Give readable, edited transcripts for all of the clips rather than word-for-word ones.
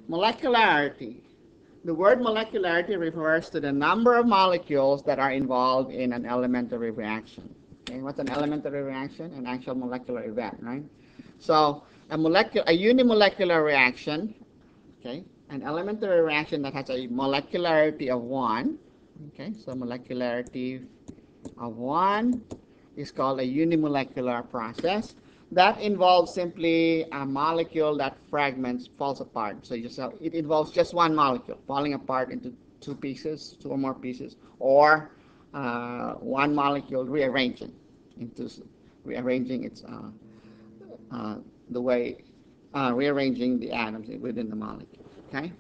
Molecularity. The word molecularity refers to the number of molecules that are involved in an elementary reaction. Okay, what's an elementary reaction? An actual molecular event, right? So a unimolecular reaction, okay, an elementary reaction that has a molecularity of 1, okay, so molecularity of 1 is called a unimolecular process. That involves simply a molecule that fragments, falls apart. So it involves just one molecule falling apart into two pieces, two or more pieces, or one molecule rearranging its the way rearranging the atoms within the molecule. Okay.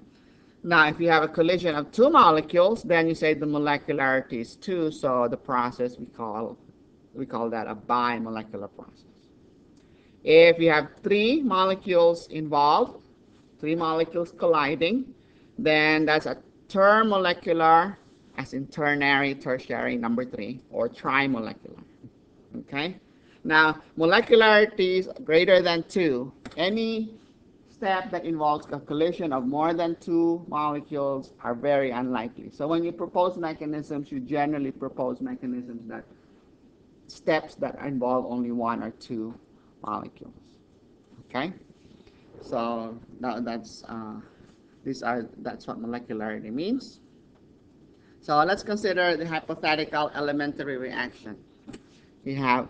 Now, if you have a collision of two molecules, then you say the molecularity is 2. So the process we call that a bimolecular process. If you have three molecules involved, three molecules colliding, then that's a termolecular, as in ternary, tertiary, number 3, or trimolecular. Okay? Now, molecularity is greater than 2. Any step that involves a collision of more than 2 molecules are very unlikely. So when you propose mechanisms, you generally propose mechanisms that steps that involve only 1 or 2 molecules. Okay, so that's what molecularity means. So let's consider the hypothetical elementary reaction. We have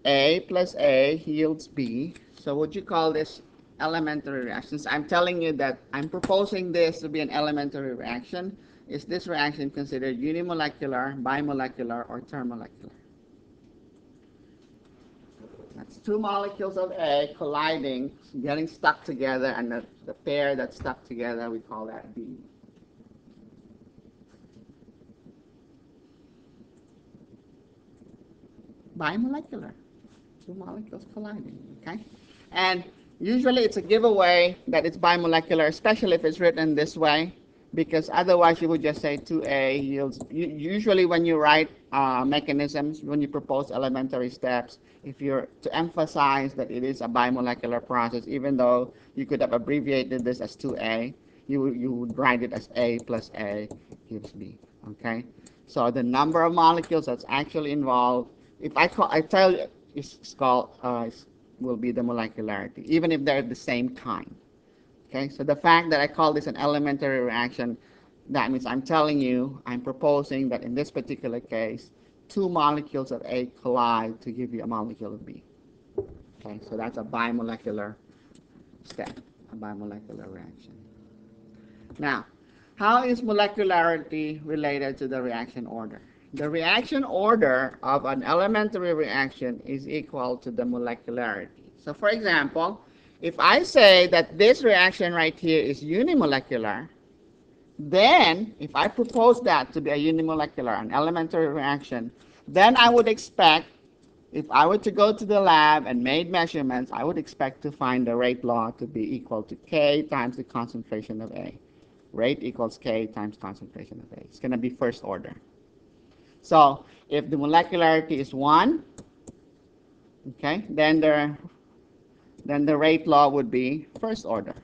A plus A yields B. So would you call this elementary reactions? I'm telling you that I'm proposing this to be an elementary reaction. Is this reaction considered unimolecular, bimolecular, or termolecular? That's two molecules of A colliding, getting stuck together, and the pair that's stuck together, we call that B. Bimolecular. Two molecules colliding, okay? And usually it's a giveaway that it's bimolecular, especially if it's written this way, because otherwise you would just say 2A yields. Usually when you write mechanisms, when you propose elementary steps, if you're to emphasize that it is a bimolecular process, even though you could have abbreviated this as 2A, you would write it as A plus A gives B, okay? So the number of molecules that's actually involved, if I tell you, it's called, will be the molecularity, even if they're at the same time. Okay, so the fact that I call this an elementary reaction, that means I'm telling you, I'm proposing that in this particular case, two molecules of A collide to give you a molecule of B. Okay, so that's a bimolecular step, a bimolecular reaction. Now, how is molecularity related to the reaction order? The reaction order of an elementary reaction is equal to the molecularity. So for example, if I say that this reaction right here is unimolecular, then if I propose that to be a unimolecular, an elementary reaction, then I would expect, if I were to go to the lab and made measurements, I would expect to find the rate law to be equal to K times the concentration of A. Rate equals K times concentration of A. It's going to be first order. So if the molecularity is 1, okay, then the rate law would be first order.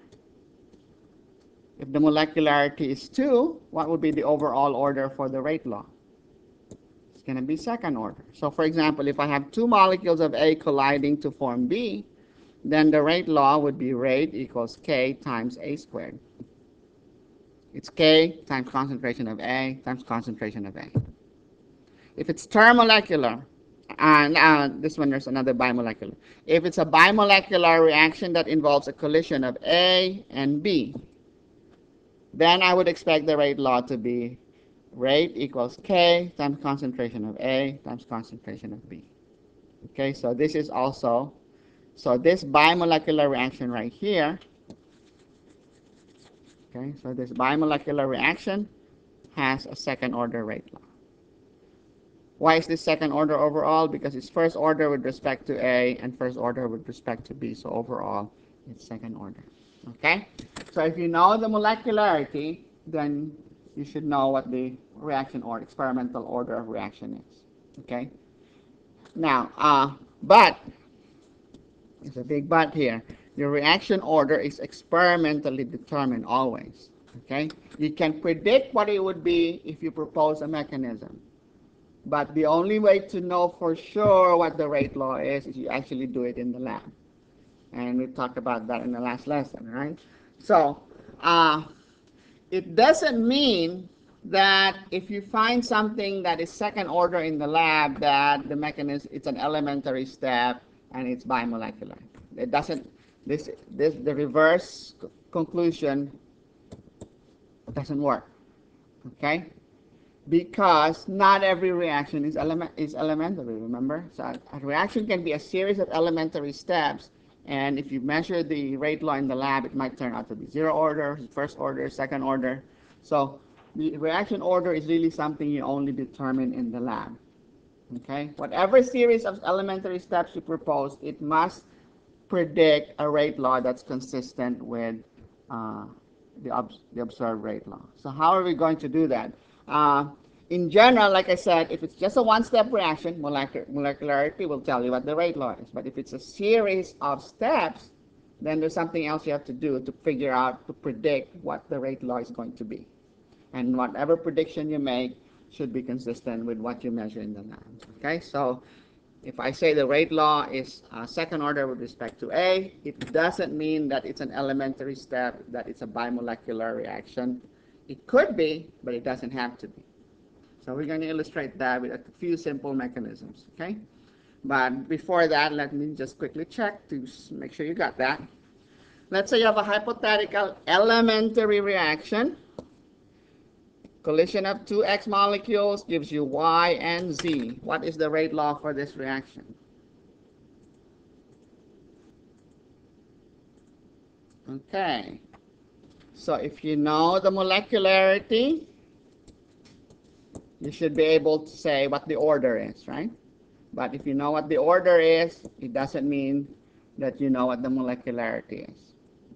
If the molecularity is 2, what would be the overall order for the rate law? It's going to be second order. So for example, if I have two molecules of A colliding to form B, then the rate law would be rate equals K times A squared. It's K times concentration of A times concentration of A. If it's termolecular, and this one there's another bimolecular. If it's a bimolecular reaction that involves a collision of A and B, then I would expect the rate law to be rate equals K times concentration of A times concentration of B. Okay, so this is also, so this bimolecular reaction right here, okay, so this bimolecular reaction has a second order rate law. Why is this second order overall? Because it's first order with respect to A and first order with respect to B. So overall, it's second order. Okay? So if you know the molecularity, then you should know what the reaction or experimental order of reaction is. Okay? Now, but, there's a big but here. your reaction order is experimentally determined always. Okay? You can predict what it would be if you propose a mechanism. But the only way to know for sure what the rate law is you actually do it in the lab. And we talked about that in the last lesson, right? So, it doesn't mean that if you find something that is second order in the lab, that the mechanism, it's an elementary step and it's bimolecular. It doesn't, the reverse conclusion doesn't work, okay? Because not every reaction is elementary, remember? So a reaction can be a series of elementary steps, and if you measure the rate law in the lab, it might turn out to be zero order, first order, second order. So the reaction order is really something you only determine in the lab. Okay? Whatever series of elementary steps you propose, it must predict a rate law that's consistent with the observed rate law. So how are we going to do that? In general, like I said, if it's just a one-step reaction, molecularity will tell you what the rate law is. But if it's a series of steps, then there's something else you have to do to figure out, to predict what the rate law is going to be. And whatever prediction you make should be consistent with what you measure in the lab. Okay, so if I say the rate law is second order with respect to A, it doesn't mean that it's an elementary step, that it's a bimolecular reaction. It could be, but it doesn't have to be. So we're going to illustrate that with a few simple mechanisms, okay? But before that, let me just quickly check to make sure you got that. Let's say you have a hypothetical elementary reaction. Collision of two X molecules gives you Y and Z. What is the rate law for this reaction? Okay. So if you know the molecularity, you should be able to say what the order is, right? But if you know what the order is, it doesn't mean that you know what the molecularity is.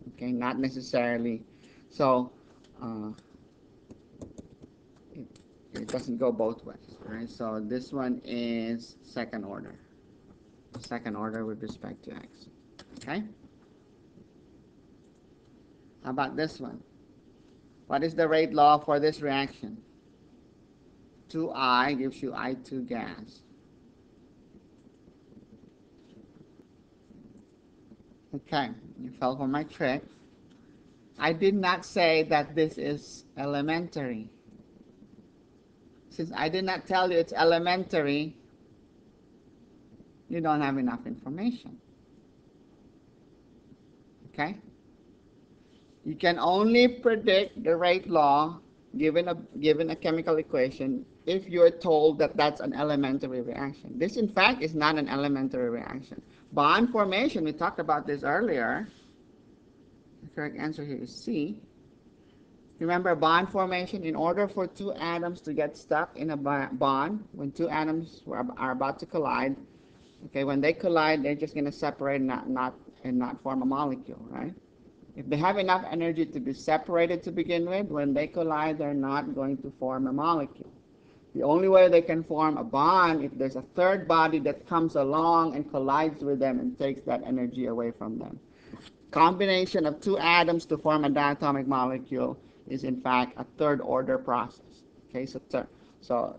Okay, not necessarily. So it doesn't go both ways, right? So this one is second order with respect to X. Okay? How about this one? What is the rate law for this reaction? 2I gives you I2 gas. Okay, you fell for my trick. I did not say that this is elementary. Since I did not tell you it's elementary, you don't have enough information. Okay? You can only predict the rate law given a chemical equation if you're told that that's an elementary reaction. This, in fact, is not an elementary reaction. Bond formation, we talked about this earlier. The correct answer here is C. Remember bond formation, in order for two atoms to get stuck in a bond, when two atoms are about to collide, okay, when they collide, they're just going to separate and not form a molecule, right? If they have enough energy to be separated to begin with, when they collide, they're not going to form a molecule. The only way they can form a bond if there's a third body that comes along and collides with them and takes that energy away from them. Combination of two atoms to form a diatomic molecule is in fact a third order process. Okay, so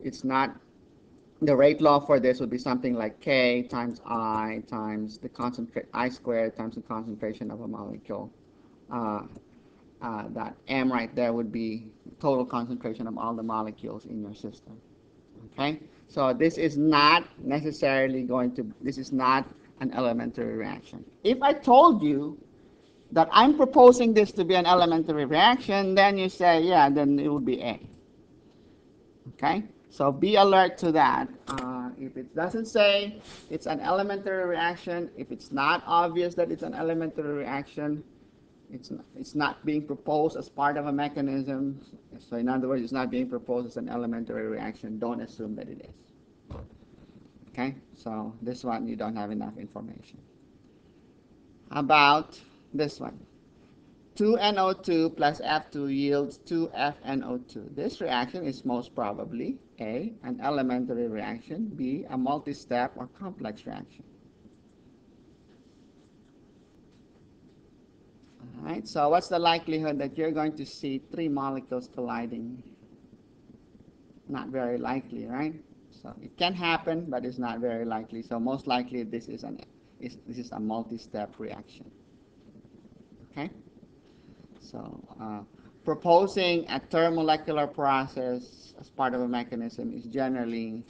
it's not, the rate law for this would be something like K times I times the I squared times the concentration of a molecule. That M right there would be total concentration of all the molecules in your system. Okay, so this is not necessarily this is not an elementary reaction. If I told you that I'm proposing this to be an elementary reaction, then you say, yeah, then it would be A. Okay, so be alert to that. If it doesn't say it's an elementary reaction, if it's not obvious that it's an elementary reaction, it's not being proposed as part of a mechanism. So in other words, it's not being proposed as an elementary reaction. Don't assume that it is. Okay, so this one you don't have enough information. About this one. 2NO2 plus F2 yields 2FNO2. This reaction is most probably A, an elementary reaction, B, a multi-step or complex reaction. Right? So what's the likelihood that you're going to see three molecules colliding? Not very likely, right? So it can happen, but it's not very likely. So most likely this is a multi-step reaction. Okay. So proposing a thermomolecular process as part of a mechanism is generally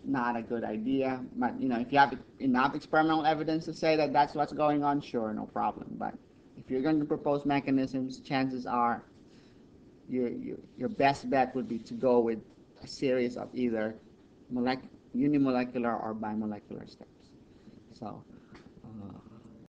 not a good idea. But if you have enough experimental evidence to say that that's what's going on, sure, no problem. But if you're going to propose mechanisms, chances are your best bet would be to go with a series of either unimolecular or bimolecular steps. So